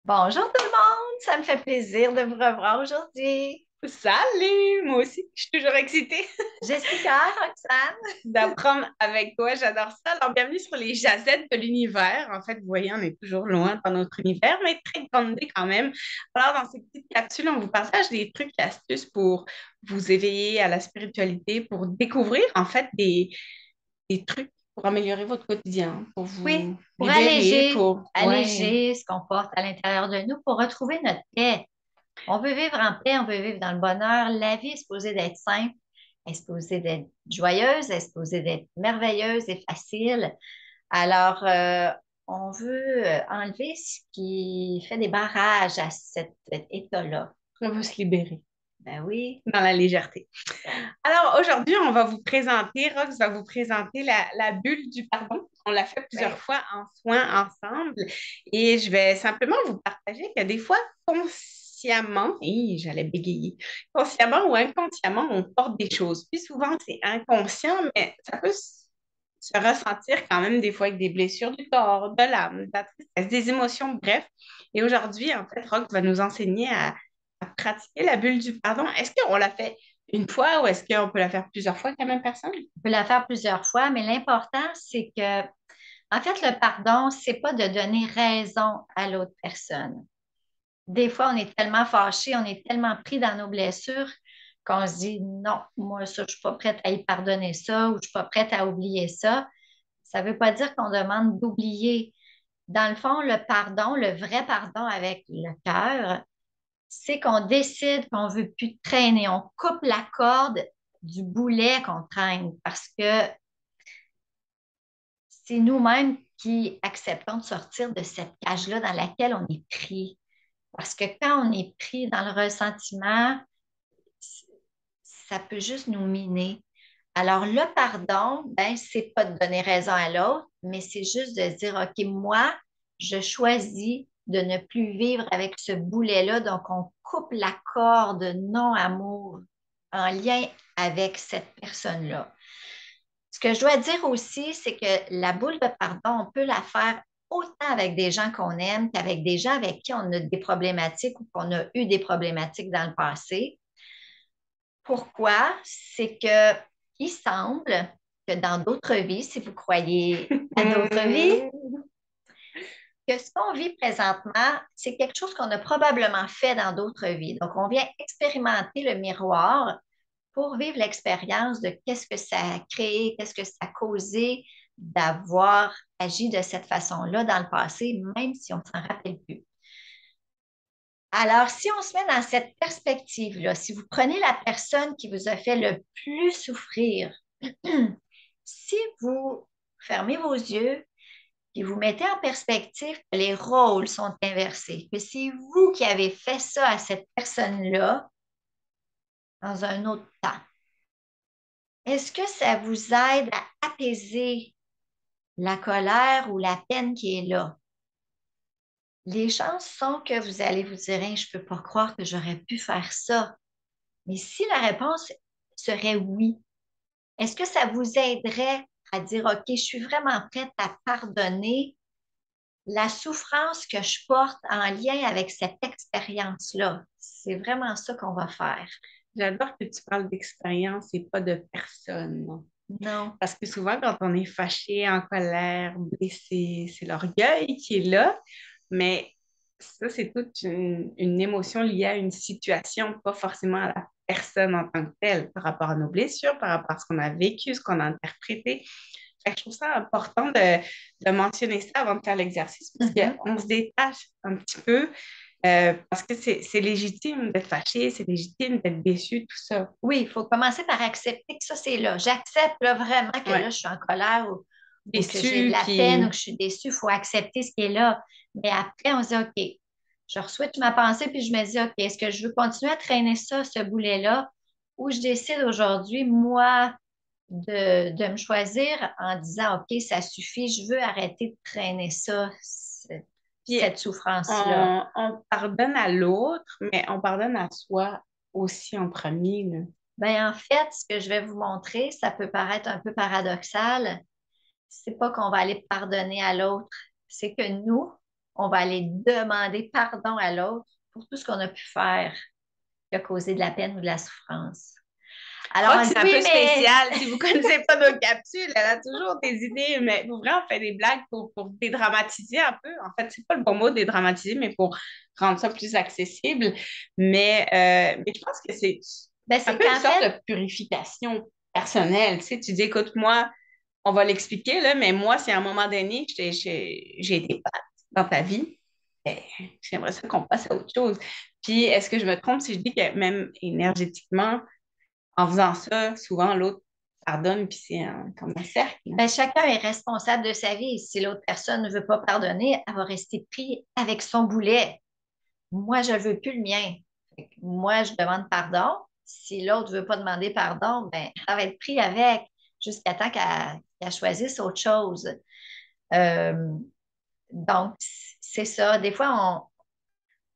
Bonjour tout le monde, ça me fait plaisir de vous revoir aujourd'hui. Salut! Moi aussi, je suis toujours excitée Jessica, Roxane. d'apprendre avec toi. J'adore ça. Alors, bienvenue sur les jazettes de l'univers. En fait, vous voyez, on est toujours loin dans notre univers, mais très grandé quand même. Alors, dans ces petites capsules, on vous partage des trucs et astuces pour vous éveiller à la spiritualité, pour découvrir, en fait, des trucs pour améliorer votre quotidien, pour Oui, vous pour libérer, alléger, pour... Ouais. alléger ce qu'on porte à l'intérieur de nous, pour retrouver notre paix. On veut vivre en paix, on veut vivre dans le bonheur. La vie est supposée d'être simple, elle est supposée d'être joyeuse, elle est supposée d'être merveilleuse et facile. Alors, on veut enlever ce qui fait des barrages à cet état-là. On veut se libérer Ben oui. dans la légèreté. Alors aujourd'hui, on va vous présenter, Rox va vous présenter la bulle du pardon. On l'a fait plusieurs Oui. fois en soins ensemble et je vais simplement vous partager que des fois, consciemment, et j'allais bégayer, consciemment ou inconsciemment, on porte des choses. Puis souvent, c'est inconscient, mais ça peut se ressentir quand même des fois avec des blessures du corps, de l'âme, de la tristesse, des émotions, bref. Et aujourd'hui, en fait, Rox va nous enseigner à pratiquer la bulle du pardon. Est-ce qu'on l'a fait une fois ou est-ce qu'on peut la faire plusieurs fois avec la même personne? On peut la faire plusieurs fois, mais l'important, c'est que, en fait, le pardon, c'est pas de donner raison à l'autre personne. Des fois, on est tellement fâché, on est tellement pris dans nos blessures qu'on se dit non, moi, ça, je suis pas prête à y pardonner ça ou je suis pas prête à oublier ça. Ça veut pas dire qu'on demande d'oublier. Dans le fond, le pardon, le vrai pardon avec le cœur, c'est qu'on décide qu'on veut plus traîner. On coupe la corde du boulet qu'on traîne parce que c'est nous-mêmes qui acceptons de sortir de cette cage-là dans laquelle on est pris. Parce que quand on est pris dans le ressentiment, ça peut juste nous miner. Alors, le pardon, ben, c'est pas de donner raison à l'autre, mais c'est juste de dire, OK, moi, je choisis de ne plus vivre avec ce boulet-là. Donc, on coupe la corde de non-amour en lien avec cette personne-là. Ce que je dois dire aussi, c'est que la boule de pardon, on peut la faire autant avec des gens qu'on aime qu'avec des gens avec qui on a des problématiques ou qu'on a eu des problématiques dans le passé. Pourquoi? C'est que il semble que dans d'autres vies, si vous croyez à d'autres vies, que ce qu'on vit présentement, c'est quelque chose qu'on a probablement fait dans d'autres vies. Donc, on vient expérimenter le miroir pour vivre l'expérience de qu'est-ce que ça a créé, qu'est-ce que ça a causé d'avoir agi de cette façon-là dans le passé, même si on ne s'en rappelle plus. Alors, si on se met dans cette perspective-là, si vous prenez la personne qui vous a fait le plus souffrir, si vous fermez vos yeux et vous mettez en perspective que les rôles sont inversés, que c'est vous qui avez fait ça à cette personne-là dans un autre temps, est-ce que ça vous aide à apaiser la colère ou la peine qui est là? Les chances sont que vous allez vous dire, Hein, je ne peux pas croire que j'aurais pu faire ça. Mais si la réponse serait oui, est-ce que ça vous aiderait à dire, OK, je suis vraiment prête à pardonner la souffrance que je porte en lien avec cette expérience-là? C'est vraiment ça qu'on va faire. J'adore que tu parles d'expérience et pas de personne. Non. Parce que souvent, quand on est fâché, en colère, blessé, c'est l'orgueil qui est là. Mais ça, c'est toute une émotion liée à une situation, pas forcément à la personne en tant que telle, par rapport à nos blessures, par rapport à ce qu'on a vécu, ce qu'on a interprété. Fait que je trouve ça important de mentionner ça avant de faire l'exercice, parce Mhm. qu'on se détache un petit peu, parce que c'est légitime d'être fâché, c'est légitime d'être déçu, tout ça. Oui, il faut commencer par accepter que ça, c'est là. J'accepte là, vraiment que là, Ouais. je suis en colère ou que j'ai de Déçu, la peine ou puis que je suis déçue. Il faut accepter ce qui est là. Mais après, on se dit, OK, je re-switch ma pensée puis je me dis, OK, est-ce que je veux continuer à traîner ça, ce boulet-là, ou je décide aujourd'hui, moi, de me choisir en disant, OK, ça suffit, je veux arrêter de traîner ça, puis cette souffrance-là. on pardonne à l'autre, mais on pardonne à soi aussi en premier, là. Ben, en fait, ce que je vais vous montrer, ça peut paraître un peu paradoxal. C'est pas qu'on va aller pardonner à l'autre, c'est que nous, on va aller demander pardon à l'autre pour tout ce qu'on a pu faire qui a causé de la peine ou de la souffrance. Je Alors, crois que on dit c'est un oui, peu mais spécial. Si vous ne connaissez pas nos capsules, elle a toujours des idées, mais pour vrai, on fait des blagues pour dédramatiser un peu. En fait, c'est pas le bon mot dédramatiser, mais pour rendre ça plus accessible. Mais je pense que c'est ben, un c'est peu une qu'en sorte fait, de purification personnelle. Tu sais, tu dis, écoute-moi, on va l'expliquer, là, mais moi, si à un moment donné, j'ai été plate dans ta vie, ben, j'aimerais ça qu'on passe à autre chose. Puis, est-ce que je me trompe si je dis que même énergétiquement, en faisant ça, souvent, l'autre pardonne, puis c'est comme un cercle, hein. ben, chacun est responsable de sa vie. Si l'autre personne ne veut pas pardonner, elle va rester prise avec son boulet. Moi, je ne veux plus le mien. Fait que moi, je demande pardon. Si l'autre ne veut pas demander pardon, ben, elle va être prise avec jusqu'à temps qu'elle choisisse autre chose. Euh, donc, c'est ça. Des fois,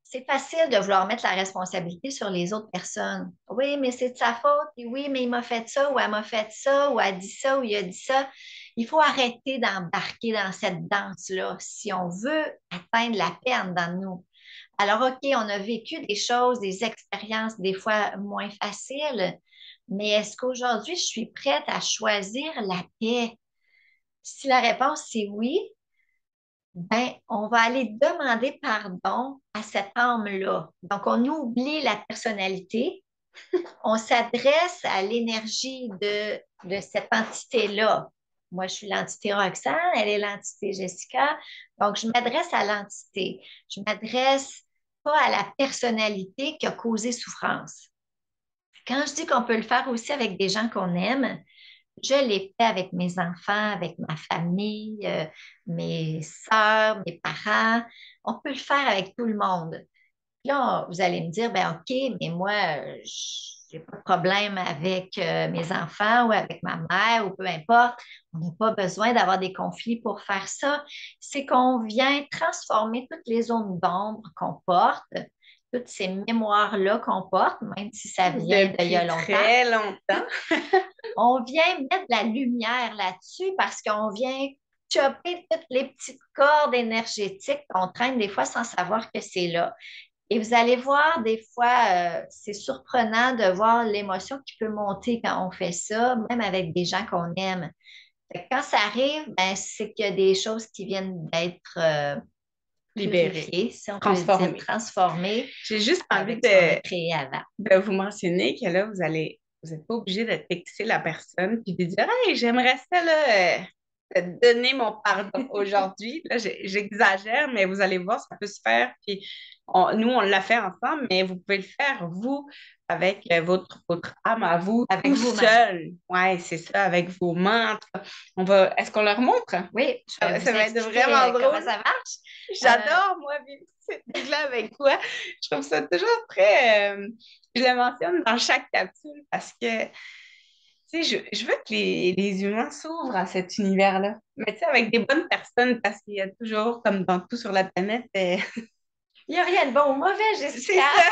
c'est facile de vouloir mettre la responsabilité sur les autres personnes. Oui, mais c'est de sa faute. Et oui, mais il m'a fait ça, ou elle m'a fait ça, ou elle a dit ça, ou il a dit ça. Il faut arrêter d'embarquer dans cette danse-là si on veut atteindre la peine dans nous. Alors, OK, on a vécu des choses, des expériences des fois moins faciles, mais est-ce qu'aujourd'hui, je suis prête à choisir la paix? Si la réponse c'est oui, ben, on va aller demander pardon à cette âme-là. Donc, on oublie la personnalité, on s'adresse à l'énergie de cette entité-là. Moi, je suis l'entité Roxane, elle est l'entité Jessica. Donc, je m'adresse à l'entité. Je m'adresse pas à la personnalité qui a causé souffrance. Quand je dis qu'on peut le faire aussi avec des gens qu'on aime, je l'ai fait avec mes enfants, avec ma famille, mes sœurs, mes parents. On peut le faire avec tout le monde. Là, vous allez me dire, ben OK, mais moi, j'ai pas de problème avec mes enfants ou avec ma mère ou peu importe. On n'a pas besoin d'avoir des conflits pour faire ça. C'est qu'on vient transformer toutes les zones d'ombre qu'on porte, toutes ces mémoires-là qu'on porte, même si ça vient d'il y a Depuis longtemps. très longtemps. On vient mettre de la lumière là-dessus parce qu'on vient chopper toutes les petites cordes énergétiques qu'on traîne des fois sans savoir que c'est là. Et vous allez voir, des fois, c'est surprenant de voir l'émotion qui peut monter quand on fait ça, même avec des gens qu'on aime. Fait que quand ça arrive, ben, c'est qu'il y a des choses qui viennent d'être Libéré, purifiées, si on peut dire, transformé. transformées J'ai juste envie avec ce qu'on a créé avant. de vous mentionner que là, vous n'êtes pas obligé de texter la personne puis de dire, hey, j'aimerais ça, là, te donner mon pardon aujourd'hui. Là, j'exagère, mais vous allez voir, ça peut se faire. Puis nous, on l'a fait ensemble, mais vous pouvez le faire, vous, avec votre âme à vous, Avec tout vous-même. seul. Ouais, c'est ça, avec vos mains. En tout cas. Est-ce qu'on leur montre? Oui, je vais Ça vous va être expliquer vraiment comment drôle. ça marche. Euh, J'adore, moi, vivre cette vie-là avec toi. Je trouve ça toujours très. Je le mentionne dans chaque capsule parce que, tu sais, je veux que les humains s'ouvrent à cet univers-là. Mais tu sais, avec des bonnes personnes, parce qu'il y a toujours, comme dans tout sur la planète, il n'y a rien de bon ou mauvais, c'est Jessica. ça.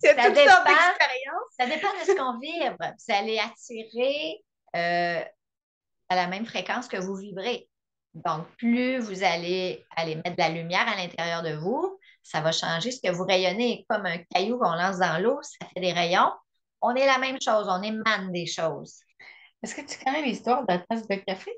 Il y a Ça toutes sortes dépend, d'expériences. ça dépend de ce qu'on vibre. Vous allez attirer à la même fréquence que vous vibrez. Donc, plus vous allez aller mettre de la lumière à l'intérieur de vous, ça va changer ce que vous rayonnez. Comme un caillou qu'on lance dans l'eau, ça fait des rayons. On est la même chose, on émane des choses. Est-ce que tu connais l'histoire de la tasse de café?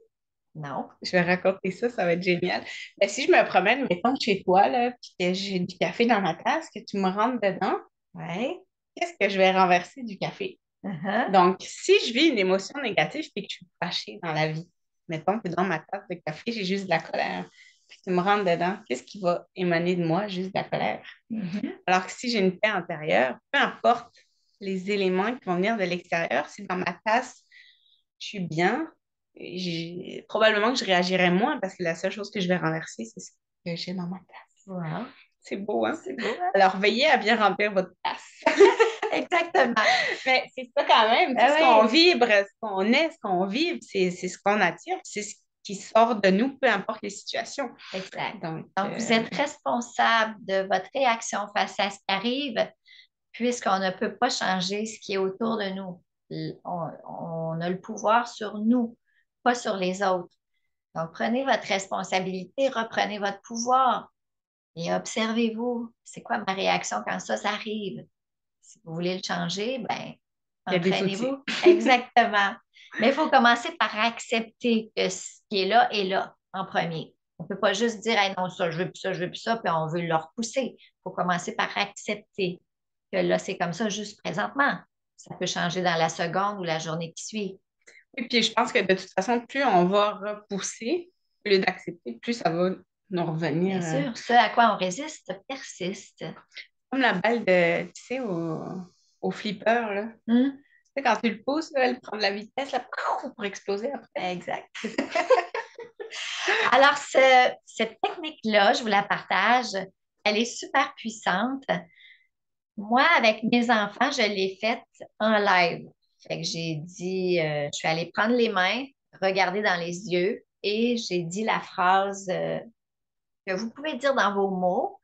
Non? Je vais raconter ça, ça va être génial. Ben, si je me promène, mettons, chez toi, là, puis que j'ai du café dans ma tasse, que tu me rentres dedans, Oui. qu'est-ce que je vais renverser du café? Uh-huh. Donc, si je vis une émotion négative et que je suis fâchée dans la vie, mettons que dans ma tasse de café, j'ai juste de la colère, puis tu me rentres dedans, qu'est-ce qui va émaner de moi? Juste de la colère. Mhm. Alors que si j'ai une paix intérieure, peu importe les éléments qui vont venir de l'extérieur, si dans ma tasse, je suis bien, probablement que je réagirai moins parce que la seule chose que je vais renverser, c'est ce que j'ai dans ma tasse. Wow. C'est beau, hein? C'est beau, hein? Alors, veillez à bien remplir votre tasse. Exactement. Mais c'est ça quand même, tu sais, Ben ce qu'on oui, vibre, ce qu'on est, ce qu'on vibre, c'est ce qu'on attire, c'est ce qui sort de nous, peu importe les situations. exact. Donc, Donc, vous êtes responsable de votre réaction face à ce qui arrive, puisqu'on ne peut pas changer ce qui est autour de nous. On a le pouvoir sur nous, pas sur les autres. Donc, prenez votre responsabilité, reprenez votre pouvoir. Et observez-vous, c'est quoi ma réaction quand ça arrive? Si vous voulez le changer, ben, Il y a des outils. entraînez-vous. Exactement. Mais il faut commencer par accepter que ce qui est là en premier. On ne peut pas juste dire, hey, non, ça, je veux plus ça, je veux plus ça, puis on veut le repousser. Il faut commencer par accepter que là, c'est comme ça juste présentement. Ça peut changer dans la seconde ou la journée qui suit. Et puis, je pense que de toute façon, plus on va repousser, au lieu d'accepter, plus ça va nous revenir. Bien sûr, ce à quoi on résiste persiste. Comme la balle de, tu sais, au flipper, là. Tu Hmm? sais, quand tu le pousses, là, elle prend de la vitesse là, pour exploser après. Exact. Alors, cette technique-là, je vous la partage. Elle est super puissante. Moi, avec mes enfants, je l'ai faite en live. Fait que j'ai dit, je suis allée prendre les mains, regarder dans les yeux et j'ai dit la phrase que vous pouvez dire dans vos mots.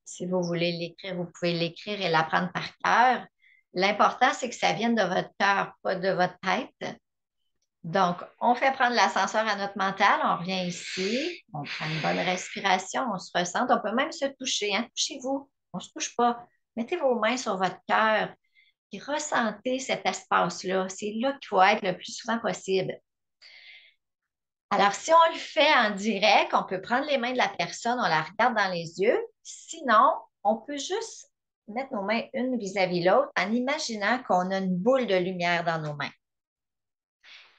Si vous voulez l'écrire, vous pouvez l'écrire et l'apprendre par cœur. L'important, c'est que ça vienne de votre cœur, pas de votre tête. Donc, on fait prendre l'ascenseur à notre mental, on revient ici, on prend une bonne respiration, on se ressent, on peut même se toucher, hein. Touchez-vous, on ne se touche pas. Mettez vos mains sur votre cœur et ressentez cet espace-là. C'est là qu'il faut être le plus souvent possible. Alors, si on le fait en direct, on peut prendre les mains de la personne, on la regarde dans les yeux. Sinon, on peut juste mettre nos mains une vis-à-vis l'autre en imaginant qu'on a une boule de lumière dans nos mains.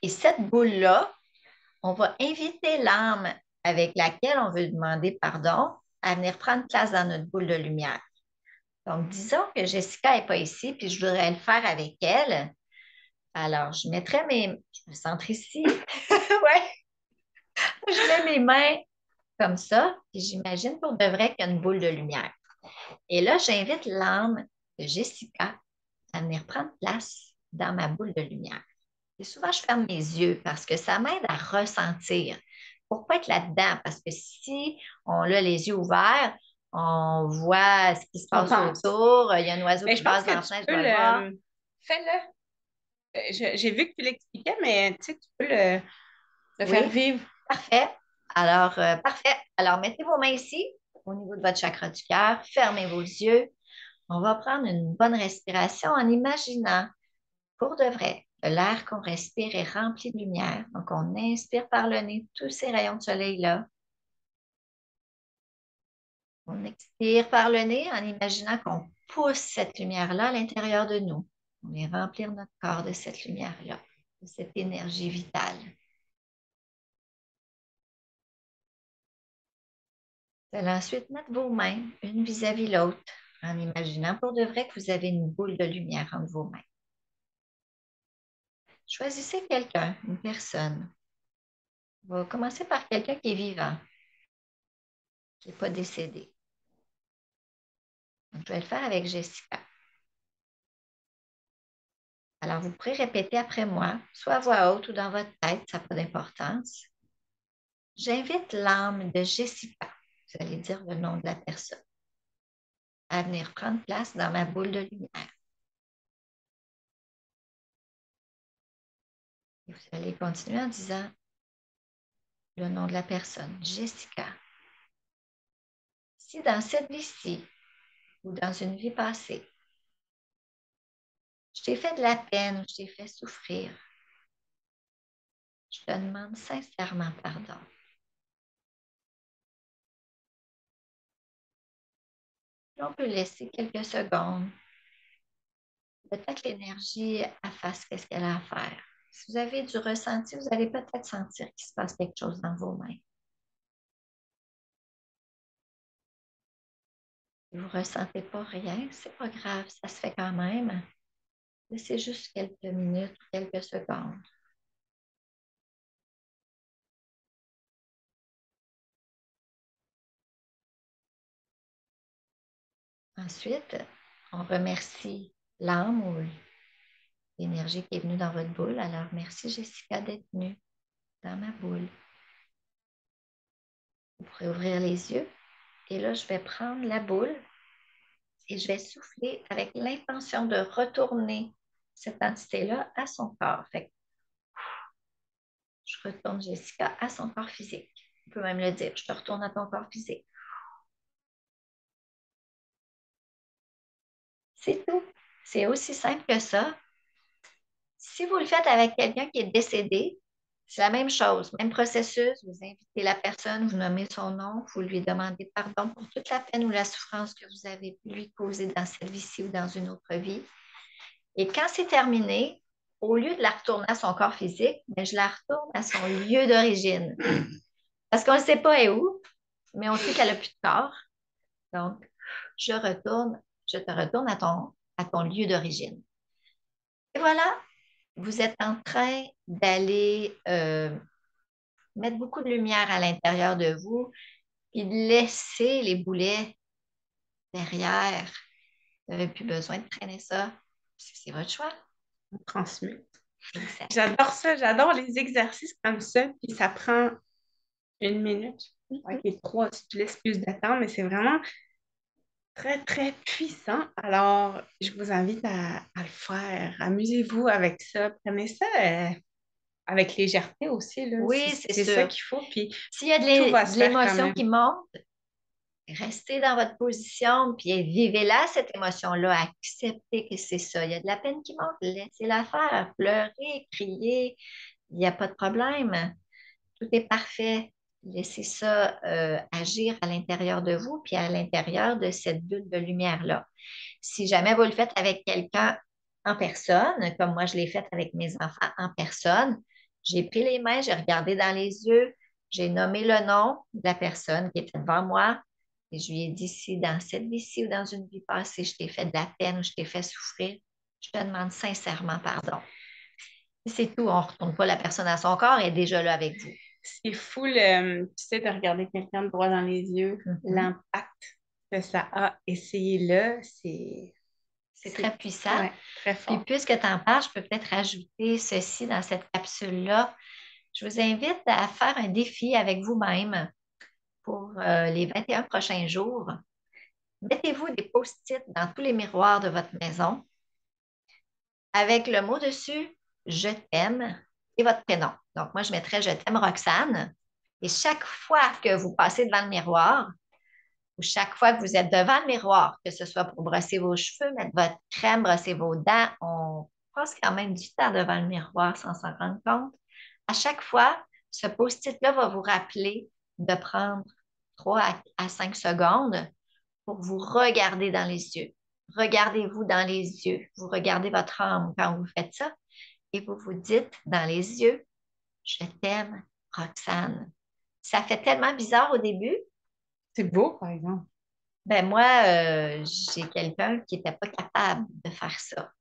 Et cette boule-là, on va inviter l'âme avec laquelle on veut demander pardon à venir prendre place dans notre boule de lumière. Donc, disons que Jessica n'est pas ici, puis je voudrais le faire avec elle. Alors, je me centre ici. Ouais, je mets mes mains comme ça, puis j'imagine pour de vrai qu'il y a une boule de lumière. Et là, j'invite l'âme de Jessica à venir prendre place dans ma boule de lumière. Et souvent, je ferme mes yeux parce que ça m'aide à ressentir. Pour pas être là-dedans, parce que si on a les yeux ouverts, on voit ce qui se On passe pense. autour. Il y a un oiseau Mais qui je pense passe que dans la tu fenêtre, je peux dois le voir. le. Fais-le. J'ai vu que tu l'expliquais, mais tu sais, tu peux le faire Oui, vivre. parfait. Alors, parfait. Alors, mettez vos mains ici, au niveau de votre chakra du cœur. Fermez vos yeux. On va prendre une bonne respiration en imaginant, pour de vrai, que l'air qu'on respire est rempli de lumière. Donc, on inspire par le nez tous ces rayons de soleil-là. On expire par le nez en imaginant qu'on pousse cette lumière-là à l'intérieur de nous. On vient remplir notre corps de cette lumière-là, de cette énergie vitale. Vous allez ensuite mettre vos mains une vis-à-vis l'autre en imaginant pour de vrai que vous avez une boule de lumière entre vos mains. Choisissez quelqu'un, une personne. On va commencer par quelqu'un qui est vivant, qui n'est pas décédé. Donc, je vais le faire avec Jessica. Alors, vous pourrez répéter après moi, soit à voix haute ou dans votre tête, ça n'a pas d'importance. J'invite l'âme de Jessica, vous allez dire le nom de la personne, à venir prendre place dans ma boule de lumière. Et vous allez continuer en disant le nom de la personne, Jessica. Si dans cette vie-ci ou dans une vie passée, je t'ai fait de la peine ou je t'ai fait souffrir, je te demande sincèrement pardon. On peut laisser quelques secondes. Peut-être l'énergie fasse ce qu'elle a à faire. Si vous avez du ressenti, vous allez peut-être sentir qu'il se passe quelque chose dans vos mains. Si vous ne ressentez pas rien, c'est pas grave, ça se fait quand même. Laissez juste quelques minutes, quelques secondes. Ensuite, on remercie l'âme ou l'énergie qui est venue dans votre boule. Alors, merci Jessica d'être venue dans ma boule. Vous pourrez ouvrir les yeux. Et là, je vais prendre la boule et je vais souffler avec l'intention de retourner cette entité-là à son corps. Fait que je retourne Jessica à son corps physique. On peut même le dire, je te retourne à ton corps physique. C'est tout. C'est aussi simple que ça. Si vous le faites avec quelqu'un qui est décédé, c'est la même chose, même processus. Vous invitez la personne, vous nommez son nom, vous lui demandez pardon pour toute la peine ou la souffrance que vous avez pu lui causer dans cette vie-ci ou dans une autre vie. Et quand c'est terminé, au lieu de la retourner à son corps physique, mais je la retourne à son lieu d'origine. Parce qu'on ne sait pas où, mais on sait qu'elle n'a plus de corps. Donc, je te retourne à ton lieu d'origine. Et voilà, vous êtes en train d'aller mettre beaucoup de lumière à l'intérieur de vous et de laisser les boulets derrière. Vous n'avez plus besoin de traîner ça. C'est votre choix. On transmute. Exact. J'adore ça, j'adore les exercices comme ça, puis ça prend 1 minute. Ok, 3 si tu laisses plus de temps, mais c'est vraiment très, très puissant. Alors, je vous invite à le faire. Amusez-vous avec ça. Prenez ça avec légèreté aussi, là. Oui, c'est C'est ça sûr. qu'il faut, puis S'il y a tout va de se faire quand l'émotion même. qui monte, restez dans votre position, puis vivez-la, cette émotion-là. Acceptez que c'est ça. Il y a de la peine qui monte, laissez-la faire. Pleurer, crier, il n'y a pas de problème. Tout est parfait. Laissez ça agir à l'intérieur de vous, puis à l'intérieur de cette bulle de lumière-là. Si jamais vous le faites avec quelqu'un en personne, comme moi je l'ai fait avec mes enfants en personne, j'ai pris les mains, j'ai regardé dans les yeux, j'ai nommé le nom de la personne qui était devant moi et je lui ai dit si dans cette vie-ci ou dans une vie passée, je t'ai fait de la peine ou je t'ai fait souffrir, je te demande sincèrement pardon. C'est tout, on ne retourne pas la personne à son corps, elle est déjà là avec vous. C'est fou, tu sais, de regarder quelqu'un de droit dans les yeux, l'impact que ça a. Essayez-le, C'est très puissant. ouais, très Puis fort. puisque tu en parles, je peux peut-être ajouter ceci dans cette capsule-là. Je vous invite à faire un défi avec vous-même pour les 21 prochains jours. Mettez-vous des post-it dans tous les miroirs de votre maison avec le mot dessus Je t'aime et votre prénom. Donc, moi, je mettrais Je t'aime Roxane. Et chaque fois que vous passez devant le miroir, ou chaque fois que vous êtes devant le miroir, que ce soit pour brosser vos cheveux, mettre votre crème, brosser vos dents, on passe quand même du temps devant le miroir sans s'en rendre compte. À chaque fois, ce post-it-là va vous rappeler de prendre 3 à 5 secondes pour vous regarder dans les yeux. Regardez-vous dans les yeux. Vous regardez votre âme quand vous faites ça et vous vous dites dans les yeux, je t'aime, Roxane. Ça fait tellement bizarre au début. C'est beau, par exemple. Ben moi, j'ai quelqu'un qui n'était pas capable de faire ça.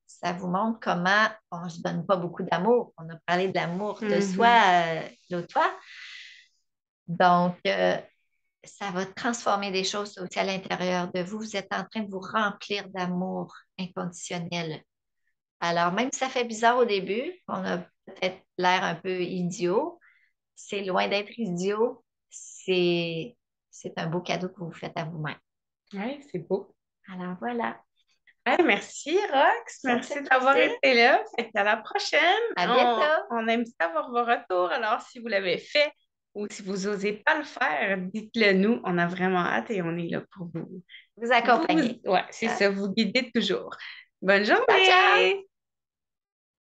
Ça vous montre comment on ne se donne pas beaucoup d'amour. On a parlé de l'amour de soi Mhm. l'autre fois. Donc, ça va transformer des choses aussi à l'intérieur de vous. Vous êtes en train de vous remplir d'amour inconditionnel. Alors, même si ça fait bizarre au début, on a peut-être l'air un peu idiot, c'est loin d'être idiot. C'est un beau cadeau que vous faites à vous-même. Oui, c'est beau. Alors, voilà. Hey, merci, Rox. Ça me fait Merci d'avoir plaisir. été là. Fait qu'à la prochaine. À bientôt. On aime ça avoir vos retours. Alors, si vous l'avez fait ou si vous n'osez pas le faire, dites-le nous. On a vraiment hâte et on est là pour vous. Vous accompagner. Ouais, c'est Ciao, ça, vous guider toujours. Bonne ciao. journée!